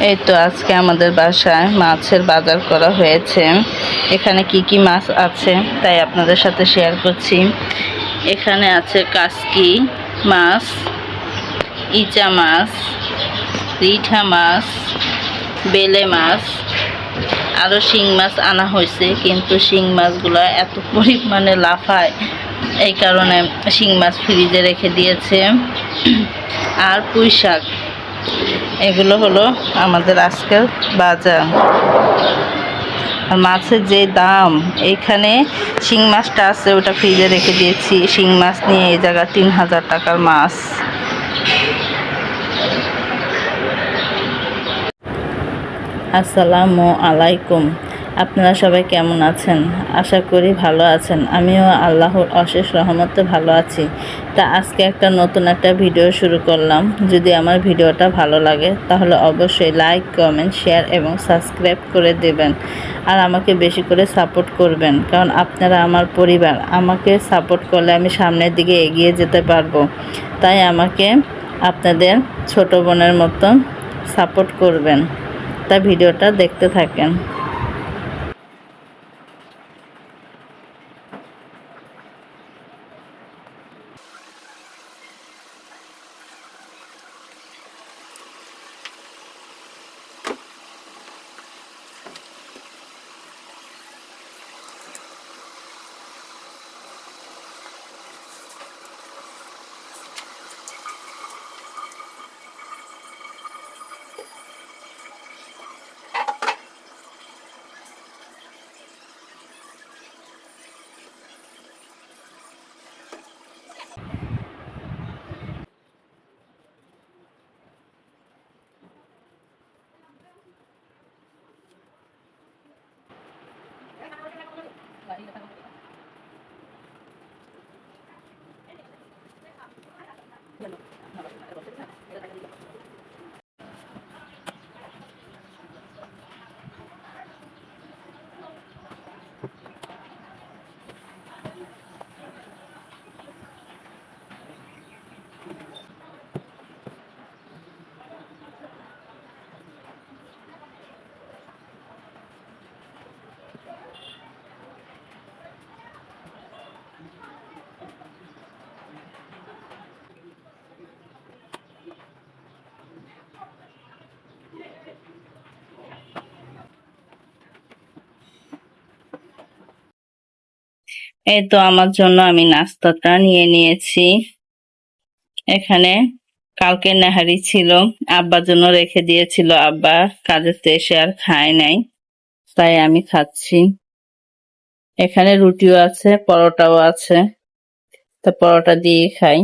এই তো আজকে আমাদের বাসায় মাছের বাজার করা হয়েছে। এখানে কি কি মাছ আছে তাই আপনাদের সাথে শেয়ার করছি। এখানে আছে কাসকি মাছ, ইচা মাছ, রিঠা মাছ, বেলে মাছ, আরও শিং মাছ আনা হয়েছে, কিন্তু শিং মাছগুলো এত পরিমাণে লাফায়, এই কারণে শিং মাছ ফ্রিজে রেখে দিয়েছে। আর পুঁই শাক, এগুলো হলো আমাদের আজকের বাজার। আর মাছের যে দাম, এইখানে শিং মাছটা আছে ওটা ফ্রিজে রেখে দিয়েছি। শিং মাছ নিয়ে এই জায়গায় 3000 টাকার মাছ। আসসালামু আলাইকুম, আপনারা সবাই কেমন আছেন? আশা করি ভালো আছেন। আমিও আল্লাহর অশেষ রহমতে ভালো আছি। তা আজকে নতুন একটা ভিডিও শুরু করলাম। যদি আমার ভিডিওটা ভালো লাগে তাহলে অবশ্যই লাইক, কমেন্ট, শেয়ার এবং সাবস্ক্রাইব করে দেবেন। আর আমাকে বেশি করে সাপোর্ট করবেন, কারণ আপনারা আমার পরিবার। আমাকে সাপোর্ট করলে আমি সামনের দিকে এগিয়ে যেতে পারবো। তাই আমাকে আপনাদের ছোট বোনের মতো সাপোর্ট করবেন। তা ভিডিওটা দেখতে থাকেন। এই তো আমার জন্য আমি নাস্তাটা নিয়ে নিয়েছি। এখানে কালকে নেহারি ছিল, আব্বার জন্য রেখে দিয়েছিল। আব্বা কাজের এসে আর খায় নাই, তাই আমি খাচ্ছি। এখানে রুটিও আছে, পরোটাও আছে, তা পরোটা দিয়ে খাই।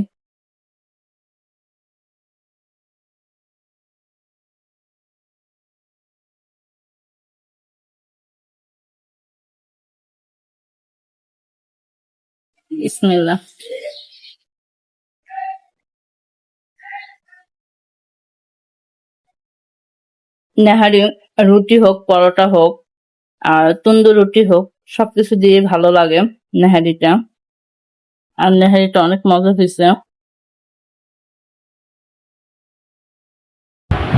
বিসমিল্লাহ। নেহারি রুটি হোক, পরোটা হোক, আর তন্দুর রুটি হোক, সবকিছু দিয়ে ভালো লাগে নেহারিটা। আর নেহারিটা অনেক মজা হয়েছে।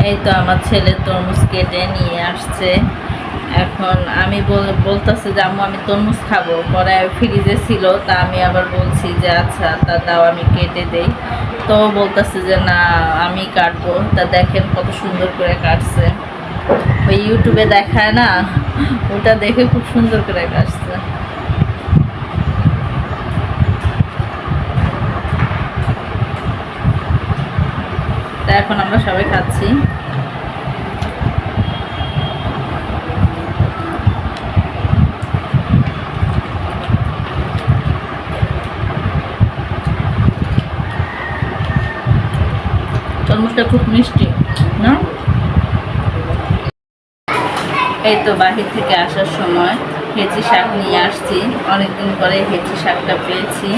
এই তো আমার ছেলে তরমুজ কেটে নিয়ে আসছে। এখন আমি বলতেছি যে আম্মু আমি তরমুজ খাবো, পরে ফ্রিজে ছিল, তা আমি আবার বলছি যে আচ্ছা তা দাও আমি কেটে দেই। তো বলতেছে যে না আমি কাটবো। তা দেখেন কত সুন্দর করে কাটছে, ওই ইউটিউবে দেখায় না, ওটা দেখে খুব সুন্দর করে কাটছে। তা এখন আমরা সবাই খাচ্ছি। তরমুজটা খুব মিষ্টি না? এই তো বাহির থেকে আসার সময় হেঁচি শাক নিয়ে আসছি। অনেকদিন পরে হেঁচি শাকটা পেয়েছি,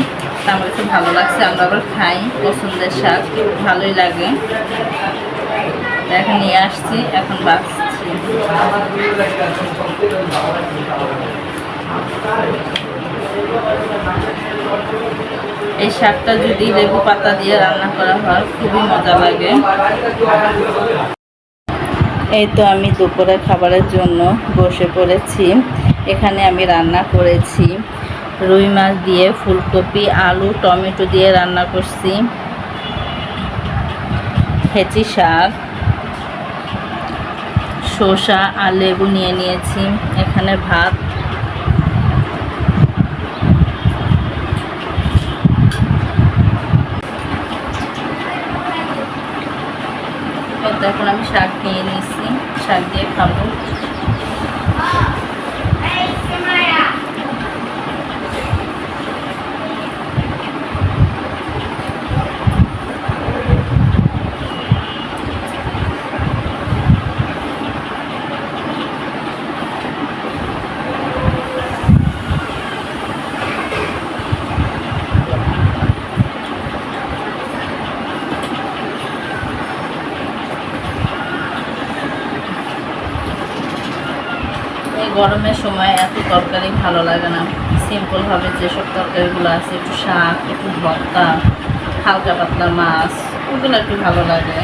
তা আমার খুব ভালো লাগছে। আমরা আবার খাই, পছন্দের শাক, ভালোই লাগে। এখন নিয়ে আসছি, এখন বাঁচছি। এই শাকটা যদি লেবু পাতা দিয়ে রান্না করা হয় খুবই মজা লাগে। এই তো আমি দুপুরে খাবারের জন্য বসে পড়েছি। এখানে আমি রান্না করেছি রুই মাছ দিয়ে, ফুলকপি, আলু, টমেটো দিয়ে রান্না করছি, হেঁচি শাক, শসা আর লেবু নিয়ে নিয়েছি। এখানে ভাত, এখন আমি শাক নিয়ে নিয়েছি, শাক দিয়ে খাবো। এই গরমের সময় এত তরকারি ভালো লাগে না, সিম্পলভাবে যেসব তরকারিগুলো আছে, একটু শাক, একটু ভর্তা, হালকা পাতলা মাছ, ওগুলো একটু ভালো লাগে।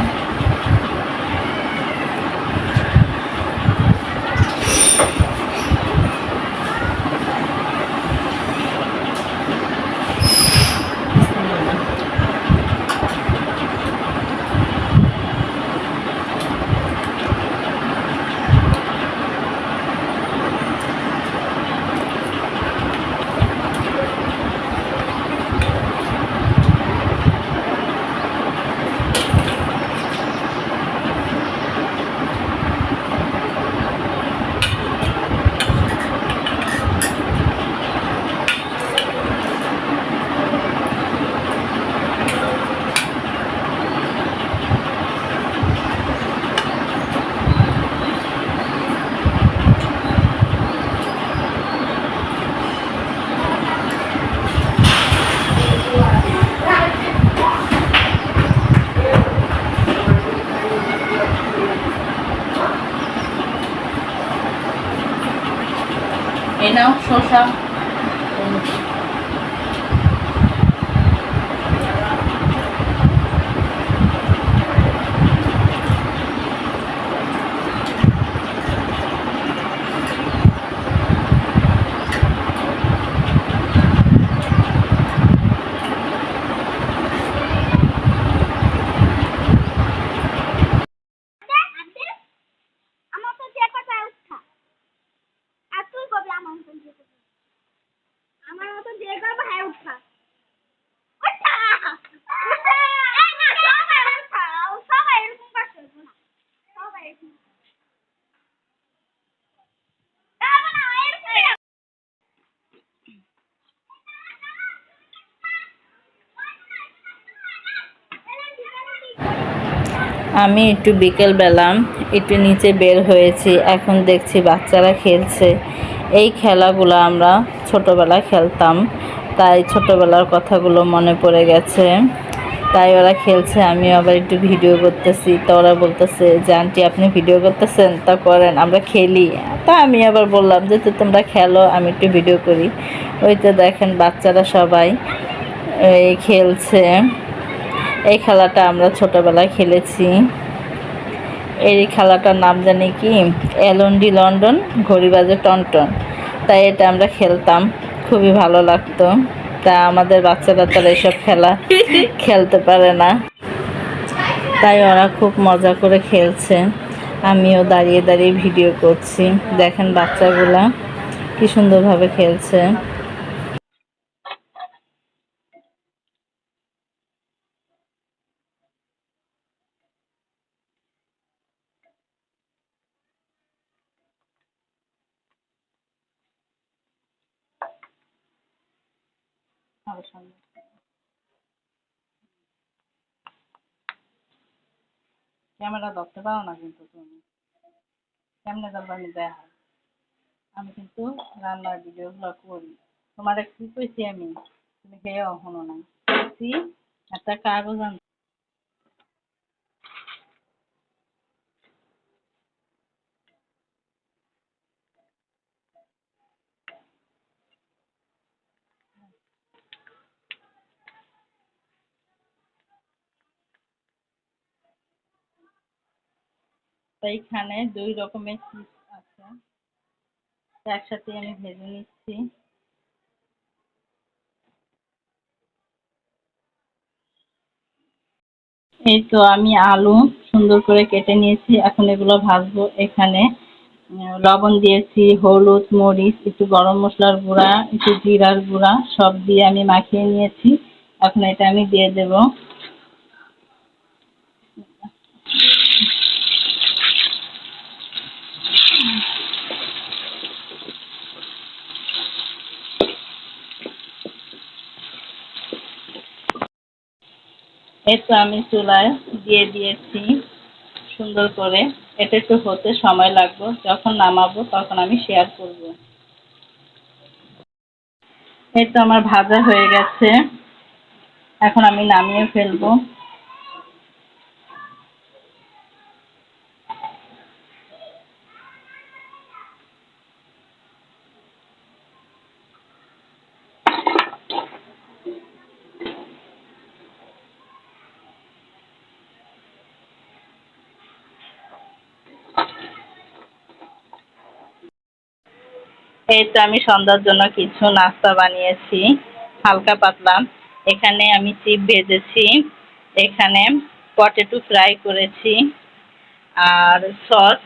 এই নাও শসা। আমার মতো যে করবো হ্যাঁ উঠা সবাই এরকম করছে সবাই আমি একটু বিকেলবেলা একটু নিচে বের হয়েছি, এখন দেখছি বাচ্চারা খেলছে। এই খেলাগুলো আমরা ছোটোবেলায় খেলতাম, তাই ছোটোবেলার কথাগুলো মনে পড়ে গেছে। তাই ওরা খেলছে, আমি আবার একটু ভিডিও করতেছি। তা ওরা বলতেছে যে আন্টি আপনি ভিডিও করতেছেন, তা করেন, আমরা খেলি। তা আমি আবার বললাম যে তো তোমরা খেলো, আমি একটু ভিডিও করি। ওই তো দেখেন বাচ্চারা সবাই এই খেলছে। এই খেলাটা আমরা ছোটোবেলায় খেলেছি। এই খেলাটার নাম জানি কি, এলন্ডি লন্ডন, ঘড়ি বাজে টনটন। তাই এটা আমরা খেলতাম, খুবই ভালো লাগতো। তা আমাদের বাচ্চারা তো এসব খেলা খেলতে পারে না, তাই ওরা খুব মজা করে খেলছে। আমিও দাঁড়িয়ে দাঁড়িয়ে ভিডিও করছি। দেখেন বাচ্চাগুলা কি সুন্দরভাবে খেলছে। ক্যামেরা ধরতে পারো না কিন্তু তুমি, কেমনে ধরবা আমি দেখা। আমি কিন্তু রান্নার ভিডিওগুলো করি, তোমার কি কইছি আমি, তুমি খেয়ে এখনো নাই কইছি। একটা কাগজ আন। এইখানে 2 রকমের চিপস আছে, একসাথে আমি ভেজে নিচ্ছি। এই তো আমি আলু সুন্দর করে কেটে নিয়েছি, এখন এগুলো ভাজবো। এখানে লবণ দিয়েছি, হলুদ, মরিচ, একটু গরম মশলার গুঁড়া, একটু জিরার গুঁড়া সব দিয়ে আমি মাখিয়ে নিয়েছি। এখন এটা আমি দিয়ে দেব। এই তো আমি চুলায় দিয়ে দিয়েছি সুন্দর করে। এটা একটু হতে সময় লাগবে, যখন নামাবো তখন আমি শেয়ার করব। এই তো আমার ভাজা হয়ে গেছে, এখন আমি নামিয়ে ফেলবো। এই তো আমি সন্ধ্যার জন্য কিছু নাস্তা বানিয়েছি, হালকা পাতলা। এখানে আমি চিপ ভেজেছি, এখানে পটেটো ফ্রাই করেছি, আর সস।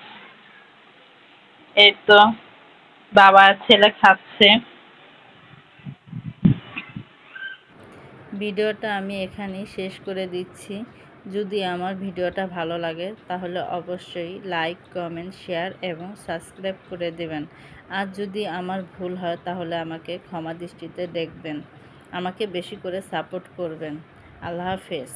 এই তো বাবা আর ছেলে খাচ্ছে। ভিডিওটা আমি এখানেই শেষ করে দিচ্ছি। যদি আমার ভিডিওটা ভালো লাগে তাহলে অবশ্যই লাইক, কমেন্ট, শেয়ার এবং সাবস্ক্রাইব করে দেবেন। আর যদি আমার ভুল হয় তাহলে আমাকে ক্ষমা দৃষ্টিতে দেখবেন। আমাকে বেশি করে সাপোর্ট করবেন। আল্লাহ হাফেজ।